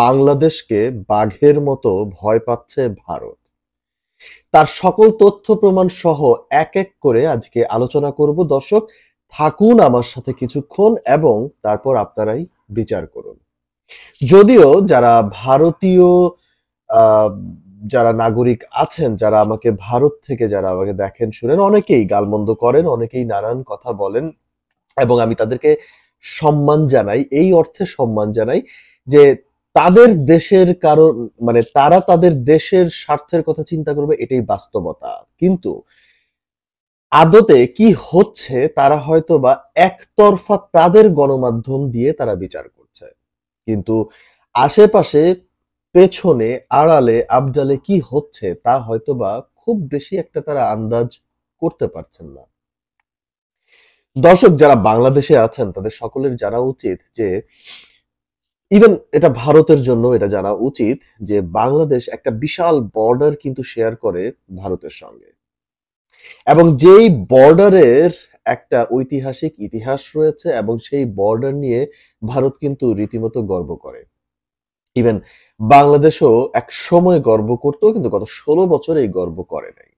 বাংলাদেশকে বাঘের মতো ভয় পাচ্ছে ভারত। তার সকল তথ্য প্রমাণ সহ এক এক করে আজকে আলোচনা করব। দর্শক থাকুন আমার সাথে কিছুক্ষণ এবং তারপর আপনারাই বিচার করুন। যদিও যারা ভারতীয় আহ, যারা নাগরিক আছেন, যারা আমাকে ভারত থেকে যারা আমাকে দেখেন শুনেন, অনেকেই গালমন্দ করেন, অনেকেই নানান কথা বলেন এবং আমি তাদেরকে সম্মান জানাই, এই অর্থে সম্মান জানাই যে তাদের দেশের কারণ, মানে তারা তাদের দেশের স্বার্থের কথা চিন্তা করবে, এটাই বাস্তবতা। কিন্তু আদতে কি হচ্ছে তারা হয়তো বা একতরফা তাদের গণমাধ্যম দিয়ে তারা বিচার করছে, কিন্তু আশেপাশে পেছনে আড়ালে আবডালে কি হচ্ছে তা হয়তো বা খুব বেশি একটা তারা আন্দাজ করতে পারছেন না। দর্শক যারা বাংলাদেশে আছেন তাদের সকলের জানা উচিত যে ইভেন এটা ভারতের জন্য এটা জানা উচিত যে বাংলাদেশ একটা বিশাল বর্ডার কিন্তু শেয়ার করে ভারতের সঙ্গে, এবং যেই বর্ডারের একটা ঐতিহাসিক ইতিহাস রয়েছে এবং সেই বর্ডার নিয়ে ভারত কিন্তু রীতিমতো গর্ব করে। ইভেন বাংলাদেশও এক সময় গর্ব করতো, কিন্তু গত 16 বছর এই গর্ব করে নাই।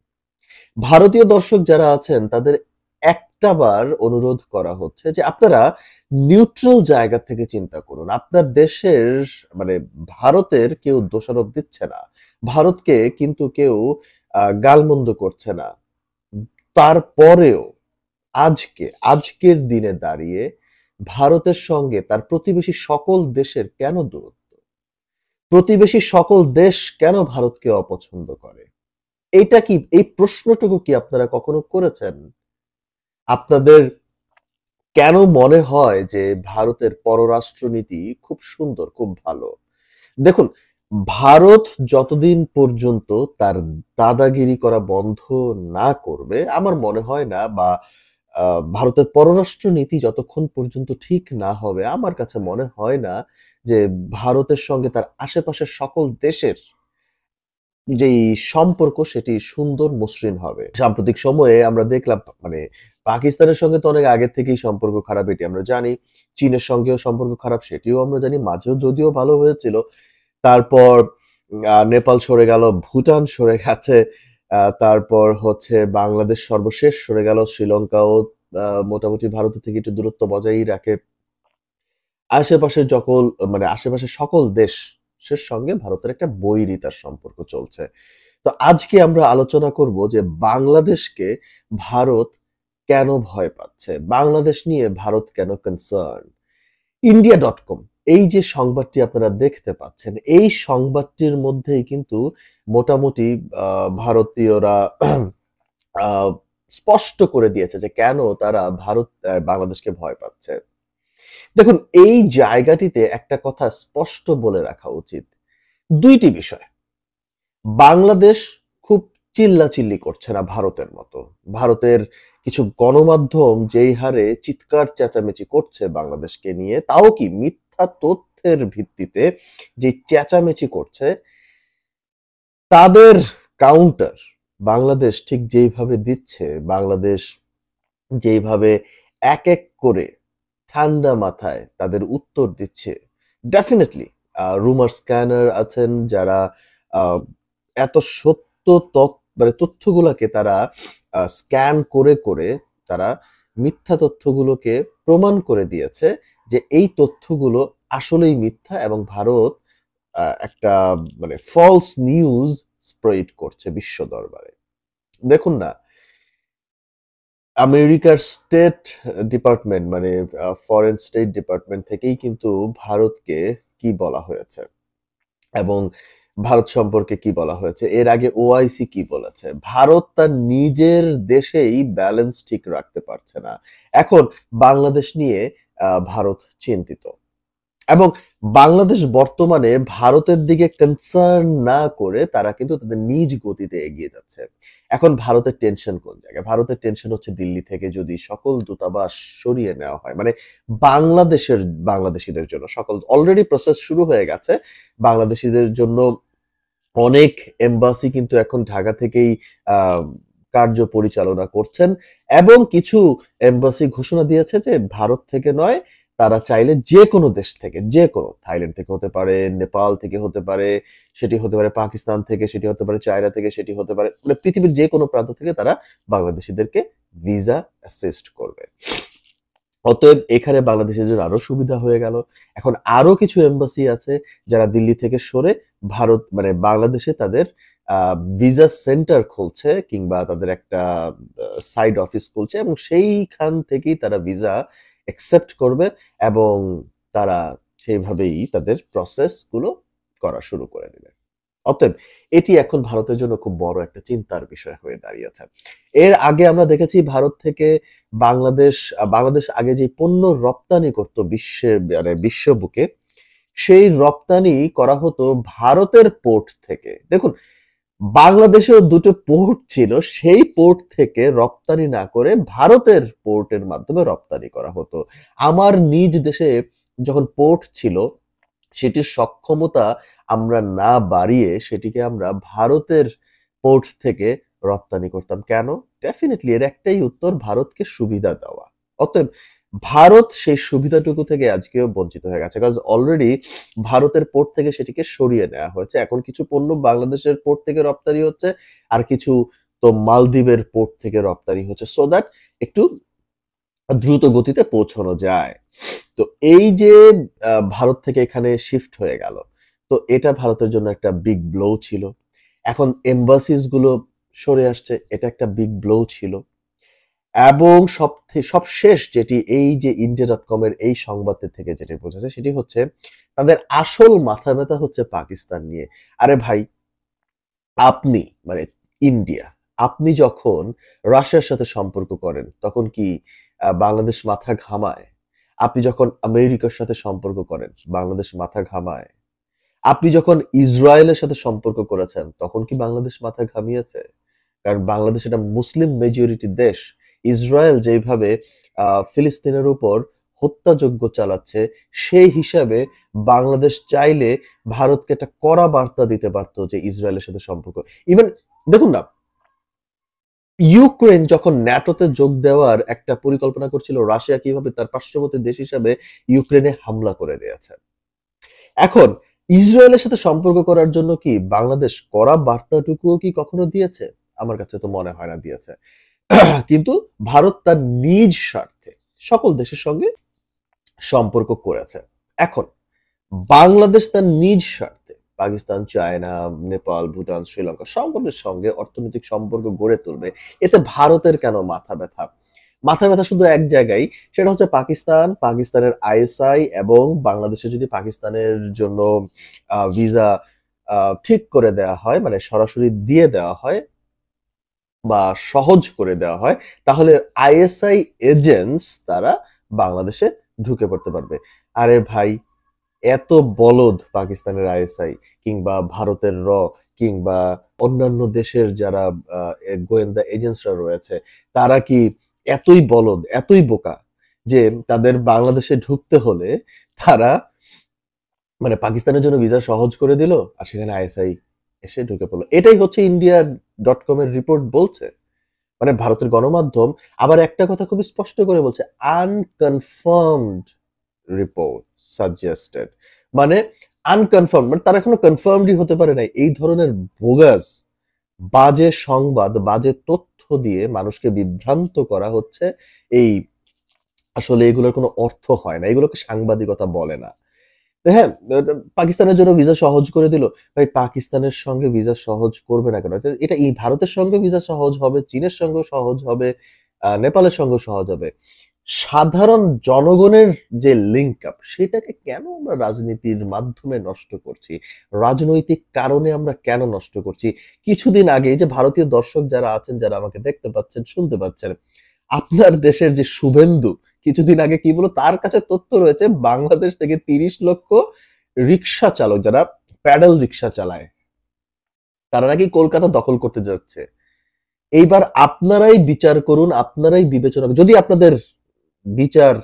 ভারতীয় দর্শক যারা আছেন তাদের একটাবার অনুরোধ করা হচ্ছে যে আপনারা নিউট্রাল জায়গা থেকে চিন্তা করুন। আপনার দেশের, মানে ভারতের কেউ দোষারোপ দিচ্ছে না, ভারতকে কিন্তু কেউ গালমন্দ করছে না। তারপরেও আজকের দিনে দাঁড়িয়ে ভারতের সঙ্গে তার প্রতিবেশী সকল দেশের কেন দূরত্ব? প্রতিবেশী সকল দেশ কেন ভারতকে অপছন্দ করে? এইটা কি, এই প্রশ্নটুকু কি আপনারা কখনো করেছেন? আপনাদের কেন মনে হয় যে ভারতের পররাষ্ট্রনীতি খুব সুন্দর, খুব ভালো? দেখুন, ভারত যতদিন পর্যন্ত তার দাদাগিরি করা বন্ধ না করবে, আমার মনে হয় না, বা ভারতের পররাষ্ট্র নীতি যতক্ষণ পর্যন্ত ঠিক না হবে, আমার কাছে মনে হয় না যে ভারতের সঙ্গে তার আশেপাশের সকল দেশের যেই সম্পর্ক সেটি সুন্দর মসৃণ হবে। সাম্প্রতিক সময়ে আমরা দেখলাম, মানে পাকিস্তানের সঙ্গে তো অনেক আগে থেকেই সম্পর্ক খারাপ, এটি আমরা জানি। চীনের সঙ্গেও সম্পর্ক খারাপ, সেটিও আমরা জানি। মাঝেও যদিও ভালো হয়েছিল, তারপর নেপাল সরে গেল, ভুটান সরে গেছে, তারপর হচ্ছে বাংলাদেশ সর্বশেষ সরে গেল, শ্রীলঙ্কাও মোটামুটি ভারতের থেকে একটু দূরত্ব বজায়ই রাখে। আশেপাশের সকল, মানে আশেপাশের সকল দেশের সঙ্গে ভারতের একটা বৈরিতার সম্পর্ক চলছে। তো আজকে আমরা আলোচনা করব যে বাংলাদেশকে ভারত কেন ভয় পাচ্ছে, বাংলাদেশ নিয়ে ভারত কেন কনসার্ন। ইন্ডিয়া.কম, এই যে সংবাদটি আপনারা দেখতে পাচ্ছেন, এই সংবাদটির মধ্যেই কিন্তু মোটামুটি ভারতীয়রা স্পষ্ট করে দিয়েছে যে কেন তারা বাংলাদেশকে ভয় পাচ্ছে। দেখুন, এই জায়গাটিতে একটা কথা স্পষ্ট বলে রাখা উচিত। দুইটি বিষয়। বাংলাদেশ খুব চিল্লাচিল্লি করছে না ভারতের মতো। ভারতের কিছু গণমাধ্যম যেই হারে চিৎকার চেঁচামেচি করছে বাংলাদেশকে নিয়ে, তাও কি মিথ্যা তথ্যের ভিত্তিতে যে চেঁচামেচি করছে, তাদের কাউন্টার বাংলাদেশ ঠিক যেইভাবে দিচ্ছে, বাংলাদেশ যেইভাবে এক এক করে ঠান্ডা মাথায় তাদের উত্তর দিচ্ছে, ডেফিনেটলি রুমার স্ক্যানার আছেন যারা আহ, এত সত্য মানে তথ্যগুলোকে তারা স্ক্যান করে করে তারা মিথ্যা তথ্যগুলোকে প্রমাণ করে দিয়েছে যে এই তথ্যগুলো আসলেই মিথ্যা, এবং ভারত একটা মানে ফলস নিউজ স্প্রেড করছে বিশ্ব দরবারে। দেখুন না, আমেরিকার স্টেট ডিপার্টমেন্ট, মানে ফরেন স্টেট ডিপার্টমেন্ট থেকেই কিন্তু ভারতকে কি বলা হয়েছে এবং ভারত সম্পর্কে কি বলা হয়েছে, এর আগে ওআইসি কি বলেছে। ভারত তার নিজের দেশেই ব্যালেন্স ঠিক রাখতে পারছে না। এখন বাংলাদেশ নিয়ে ভারত চিন্তিত, এবং বাংলাদেশ বর্তমানে ভারতের দিকে কনসার্ন না করে তারা কিন্তু তাদের নিজ গতিতে এগিয়ে যাচ্ছে। এখন ভারতের টেনশন কোন জায়গায়? ভারতের টেনশন হচ্ছে দিল্লি থেকে যদি সকল দূতাবাস সরিয়ে নেওয়া হয়, মানে বাংলাদেশিদের জন্য সকল অলরেডি প্রসেস শুরু হয়ে গেছে। বাংলাদেশিদের জন্য অনেক এম্বাসি কিন্তু এখন ঢাকা থেকেই আহ কার্য পরিচালনা করছেন, এবং কিছু এম্বাসি ঘোষণা দিয়েছে যে ভারত থেকে নয়, তারা চাইলে যে কোনো দেশ থেকে, যে কোনো, থাইল্যান্ড থেকে হতে পারে, নেপাল থেকে হতে পারে, সেটি হতে পারে পাকিস্তান থেকে, সেটি হতে পারে চায়না থেকে, সেটি হতে পারে মানে পৃথিবীর যে কোনো প্রান্ত থেকে তারা বাংলাদেশিদেরকে ভিসা অ্যাসিস্ট করবে। অতএব এখানে বাংলাদেশের জন্য আরো সুবিধা হয়ে গেল। এখন আরো কিছু এম্বাসি আছে যারা দিল্লি থেকে সরে ভারত মানে বাংলাদেশে তাদের ভিসা সেন্টার খুলছে কিংবা তাদের একটা সাইড অফিস খুলছে এবং সেইখান থেকেই তারা ভিসা অ্যাকসেপ্ট করবে এবং তারা সেইভাবেই তাদের প্রসেস গুলো করা শুরু করে দেবে। অতএব এটি এখন ভারতের জন্য খুব বড় একটা চিন্তার বিষয় হয়ে দাঁড়িয়েছে। এর আগে আমরা দেখেছি ভারত থেকে বাংলাদেশ আগে যে পণ্য রপ্তানি করত বিশ্বের মানে বিশ্ব বুকে, সেই রপ্তানি করা হতো ভারতের পোর্ট থেকে। দেখুন, বাংলাদেশেও দুটো পোর্ট ছিল, সেই পোর্ট থেকে রপ্তানি না করে ভারতের পোর্টের মাধ্যমে রপ্তানি করা হতো। আমার নিজ দেশে যখন পোর্ট ছিল, সেটির সক্ষমতা আমরা না বাড়িয়ে সেটিকে আমরা ভারতের পোর্ট থেকে রপ্তানি করতাম। কেন? ডেফিনেটলি এর একটাই উত্তর, ভারতকে সুবিধা দেওয়া। অতএব ভারত সেই সুবিধাটুকু থেকে আজকেও বঞ্চিত হয়ে গেছে, কারণ অলরেডি ভারতের পোর্ট থেকে সেটিকে সরিয়ে নেওয়া হয়েছে। এখন কিছু পণ্য বাংলাদেশের পোর্ট থেকে রপ্তানি হচ্ছে, আর কিছু তো মালদ্বীপের পোর্ট থেকে রপ্তানি হচ্ছে, সো দ্যাট একটু দ্রুত গতিতে পৌঁছানো যায়। তো এই যে ভারত থেকে এখানে শিফট হয়ে গেল, তো এটা ভারতের জন্য একটা বিগ ব্লো ছিল। এখন এম্বাসিস গুলো সরে আসছে, এটা একটা বিগ ব্লো ছিল। এবং সবশেষ যেটি এই যে India.com এর এই সংবাদের থেকে যেটি বোঝা যায় সেটি হচ্ছে তাদের আসল মাথা ব্যথা হচ্ছে পাকিস্তান নিয়ে। আরে ভাই, আপনি মানে ইন্ডিয়া, আপনি যখন রাশিয়ার সাথে সম্পর্ক করেন তখন কি বাংলাদেশ মাথা ঘামায়? আপনি যখন আমেরিকার সাথে সম্পর্ক করেন বাংলাদেশ মাথা ঘামায়? আপনি যখন ইসরায়েলের সাথে সম্পর্ক করেছেন তখন কি বাংলাদেশ মাথা ঘামিয়েছে? কারণ বাংলাদেশ একটা মুসলিম মেজরিটি দেশ। ইসরায়েল যেভাবে ফিলিস্তিনের উপর হত্যাযজ্ঞ চালাচ্ছে, সেই হিসাবে বাংলাদেশ চাইলে ভারতকে একটা কড়া বার্তা দিতে পারতো যে ইসরায়েলের সাথে সম্পর্ক। ইভেন দেখুন না, ইউক্রেন যখন ন্যাটোতে যোগ দেওয়ার একটা পরিকল্পনা করছিল, রাশিয়া কিভাবে তার পার্শ্ববর্তী দেশ হিসাবে ইউক্রেনে হামলা করে দিয়েছে। এখন ইসরায়েলের সাথে সম্পর্ক করার জন্য কি বাংলাদেশ কড়া বার্তাটুকুও কি কখনো দিয়েছে? আমার কাছে তো মনে হয় না দিয়েছে। কিন্তু ভারত তার নিজ স্বার্থে সকল দেশের সঙ্গে সম্পর্ক করেছে। এখন বাংলাদেশ তার নিজ স্বার্থে পাকিস্তান, চায়না, নেপাল, ভুটান, শ্রীলঙ্কা সকলের সঙ্গে অর্থনৈতিক সম্পর্ক গড়ে তুলবে। এতে ভারতের কেন মাথা ব্যথা? মাথা ব্যথা শুধু এক জায়গায়, সেটা হচ্ছে পাকিস্তানের আইএসআই এবং বাংলাদেশে যদি পাকিস্তানের জন্য ভিসা ঠিক করে দেওয়া হয়, মানে সরাসরি দিয়ে দেওয়া হয় বা সহজ করে দেওয়া হয়, তাহলে আইএসআই এজেন্টস তারা বাংলাদেশে ঢুকে পড়তে পারবে। আরে ভাই, এত বলদ পাকিস্তানের আইএসআই কিংবা ভারতের কিংবা অন্যান্য দেশের যারা গোয়েন্দা এজেন্টসরা রয়েছে, তারা কি এতই বলদ, এতই বোকা যে তাদের বাংলাদেশে ঢুকতে হলে তারা মানে পাকিস্তানের জন্য ভিসা সহজ করে দিল আর সেখানে আইএসআই এসে ঢুকে পড়লো? এটাই হচ্ছে India.com এর রিপোর্ট বলছে। মানে ভারতের গণমাধ্যম আবার একটা কথা খুবই স্পষ্ট করে বলছে, আনকনফার্মড রিপোর্ট সাজেস্টেড, মানে আনকনফার্ম, মানে তারা এখনো কনফার্মডই হতে পারে নাই। এই ধরনের বোগাস বাজে সংবাদ, বাজে তথ্য দিয়ে মানুষকে বিভ্রান্ত করা হচ্ছে। এই আসলে এগুলোর কোনো অর্থ হয় না, এগুলোকে সাংবাদিকতা বলে না। হ্যাঁ, পাকিস্তানের জন্য ভিসা সহজ করে দিল। ভাই, পাকিস্তানের সঙ্গে ভিসা সহজ করবে না কেন? এটা এই ভারতের সঙ্গে ভিসা সহজ হবে, চীনের সঙ্গে সহজ হবে, নেপালের সঙ্গে সহজ হবে। সাধারণ জনগণের যে লিঙ্ক আপ, সেটাকে কেন আমরা রাজনীতির মাধ্যমে নষ্ট করছি? রাজনৈতিক কারণে আমরা কেন নষ্ট করছি? কিছুদিন আগে যে ভারতীয় দর্শক যারা আছেন, যারা আমাকে দেখতে পাচ্ছেন, শুনতে পাচ্ছেন, আপনার দেশের যে শুভেন্দু কিছুদিন আগে কি বলো, তার কাছে তথ্য রয়েছে বাংলাদেশ থেকে 30 লক্ষ রিক্সা চালক যারা প্যাডেল রিক্সা চালায়, তারা নাকি কলকাতা দখল করতে যাচ্ছে। এইবার আপনারাই বিচার করুন, আপনারাই বিবেচনা করুন। যদি আপনাদের বিচার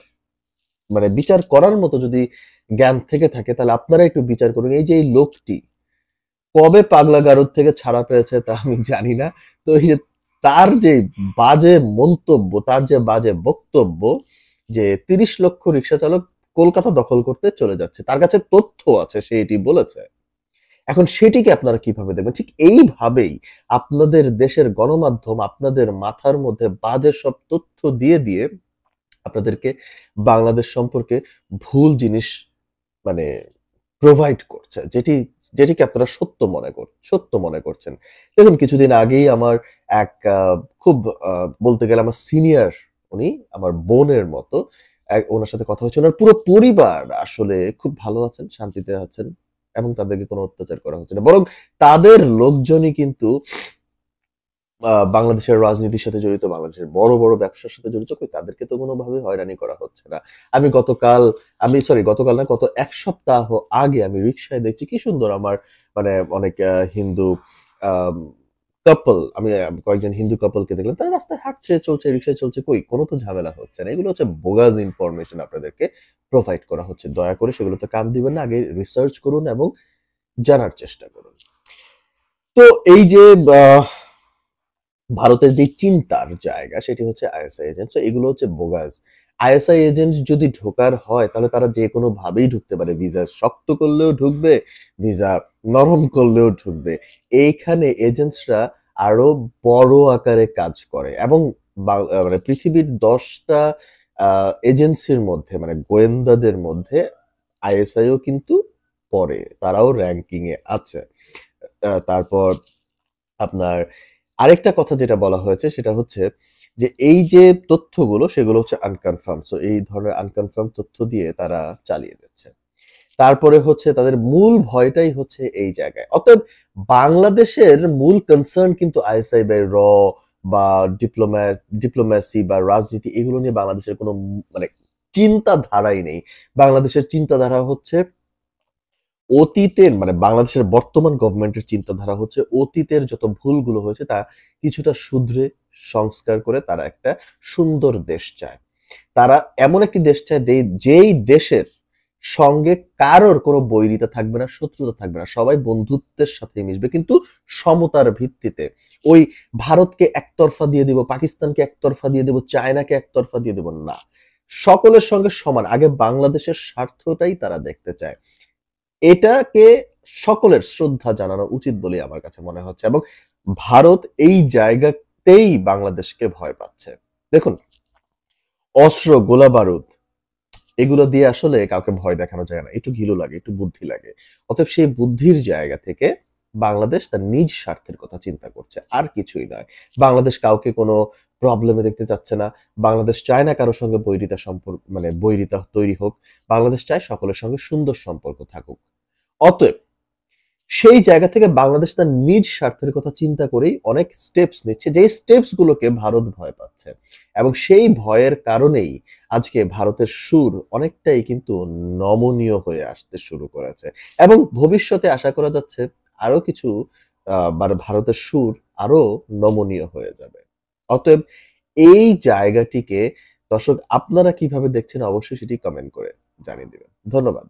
মানে বিচার করার মতো যদি জ্ঞান থেকে থাকে, তাহলে আপনারা একটু বিচার করুন। এই যে এই লোকটি কবে পাগলা গারদ থেকে ছাড়া পেয়েছে তা আমি জানি না। তো এই যে তার যে বাজে মন্তব্য, তার যে বাজে বক্তব্য যে 30 লক্ষ রিক্সা চালক কলকাতা দখল করতে চলে যাচ্ছে। তার কাছে তথ্য আছে, সে এটি বলেছে। এখন সেটিকে আপনারা কিভাবে দেখবেন? ঠিক এইভাবেই আপনাদের দেশের গণমাধ্যম আপনাদের মাথার মধ্যে বাজে সব তথ্য দিয়ে আপনাদেরকে বাংলাদেশ সম্পর্কে ভুল জিনিস মানে প্রোভাইড করছে, যেটিকে আপনারা সত্য মনে করছেন। দেখুন, কিছুদিন আগেই আমার এক খুব বলতে গেলে আমার সিনিয়র, উনি আমার বোনের মতো, ওনার সাথে কথা হচ্ছে। ওনার পুরো পরিবার আসলে খুব ভালো আছেন, শান্তিতে আছেন এবং তাদেরকে কোনো অত্যাচার করা হচ্ছে না। বরং তাদের লোকজনই কিন্তু বাংলাদেশের রাজনীতির সাথে জড়িত, বাংলাদেশের বড় ব্যবসার সাথে জড়িত। কই তাদেরকে তো কোনোভাবে হয়রানি করা হচ্ছে না। গতকাল না, গত ১ সপ্তাহ আগে আমি রিক্সায় দেখছি কি সুন্দর আমার মানে অনেক হিন্দু আম আমি কয়েকজন হিন্দু কাপলকে দেখলাম। তারা রাস্তায় হাঁটছে, চলছে, রিক্সায় চলছে। কই কোনো তো ঝামেলা হচ্ছে না। এগুলো হচ্ছে বোগাস ইনফরমেশন আপনাদেরকে প্রোভাইড করা হচ্ছে। দয়া করে সেগুলোতে কান দিবেন না। আগে রিসার্চ করুন এবং জানার চেষ্টা করুন। তো এই যে ভারতের যে চিন্তার জায়গা সেটি হচ্ছে আইএসআই এজেন্ট। সো এগুলো হচ্ছে বোগাস। আইএসআই এজেন্ট যদি ঢোকার হয় তাহলে তারা যে কোনো ভাবেই ঢুকতে পারে। ভিসা শক্ত করলেও ঢুকবে, ভিসা নরম করলেও ঢুকবে। এইখানে এজেন্টসরা আরো বড় আকারে কাজ করে এবং মানে পৃথিবীর ১০টা এজেন্সির মধ্যে মানে গোয়েন্দাদের মধ্যে আইএসআইও কিন্তু পড়ে। তারাও র‍্যাংকিং এ আছে। তারপর আপনার আরেকটা কথা যেটা বলা হয়েছে সেটা হচ্ছে যে এই যে তথ্যগুলো সেগুলো হচ্ছে আনকনফার্ম। সো এই ধরনের আনকনফার্ম তথ্য দিয়ে তারা চালিয়ে দিচ্ছে। তারপরে হচ্ছে তাদের মূল ভয়টাই হচ্ছে এই জায়গায়। অতএব বাংলাদেশের মূল কনসার্ন কিন্তু আইএসআই বা বা ডিপ্লোম্যাসি বা রাজনীতি এগুলো নিয়ে বাংলাদেশের কোনো মানে চিন্তাধারাই নেই। বাংলাদেশের চিন্তাধারা হচ্ছে অতীতের মানে বাংলাদেশের বর্তমান গভর্নমেন্টের চিন্তাধারা হচ্ছে অতীতের যত ভুলগুলো হয়েছে তা কিছুটা শুধরে সংস্কার করে তারা একটা সুন্দর দেশ চায়। তারা এমন একটি দেশ চায় যেই দেশের সঙ্গে কারোর কোনো বৈরিতা থাকবে না, শত্রুতা থাকবে না। সবাই বন্ধুত্বের সাথে মিশবে কিন্তু সমতার ভিত্তিতে। ওই ভারতকে একতরফা দিয়ে দিব, পাকিস্তানকে একতরফা দিয়ে দেব, চায়নাকে একতরফা দিয়ে দেব না। সকলের সঙ্গে সমান। আগে বাংলাদেশের স্বার্থটাই তারা দেখতে চায়। এটাকে সকলের শ্রদ্ধা জানানো উচিত বলেই আমার কাছে মনে হচ্ছে এবং ভারত এই জায়গাতেই বাংলাদেশকে ভয় পাচ্ছে। দেখুন, অস্ত্র, গোলাবারুদ এগুলো দিয়ে আসলে কাউকে ভয় দেখানো যায় না। একটু ঘিলু লাগে, একটু বুদ্ধি লাগে। অতএব সেই বুদ্ধির জায়গা থেকে বাংলাদেশ তার নিজ স্বার্থের কথা চিন্তা করছে, আর কিছুই নয়। বাংলাদেশ কাউকে কোনো প্রবলেমে দেখতে চাচ্ছে না। বাংলাদেশ চায় না কারো সঙ্গে বৈরিতা তৈরি হোক। বাংলাদেশ চায় সকলের সঙ্গে সুন্দর সম্পর্ক থাকুক। অতএব সেই জায়গা থেকে বাংলাদেশ তার নিজ স্বার্থের কথা চিন্তা করেই অনেক স্টেপস নিচ্ছে, যেই স্টেপস গুলোকে ভারত ভয় পাচ্ছে এবং সেই ভয়ের কারণেই আজকে ভারতের সুর অনেকটাই কিন্তু নমনীয় হয়ে আসতে শুরু করেছে এবং ভবিষ্যতে আশা করা যাচ্ছে আরো কিছু ভারতের সুর আরো নমনীয় হয়ে যাবে। অতএব এই জায়গাটিকে দর্শক আপনারা কিভাবে দেখছেন অবশ্যই সেটি কমেন্ট করে জানিয়ে দিবেন। ধন্যবাদ।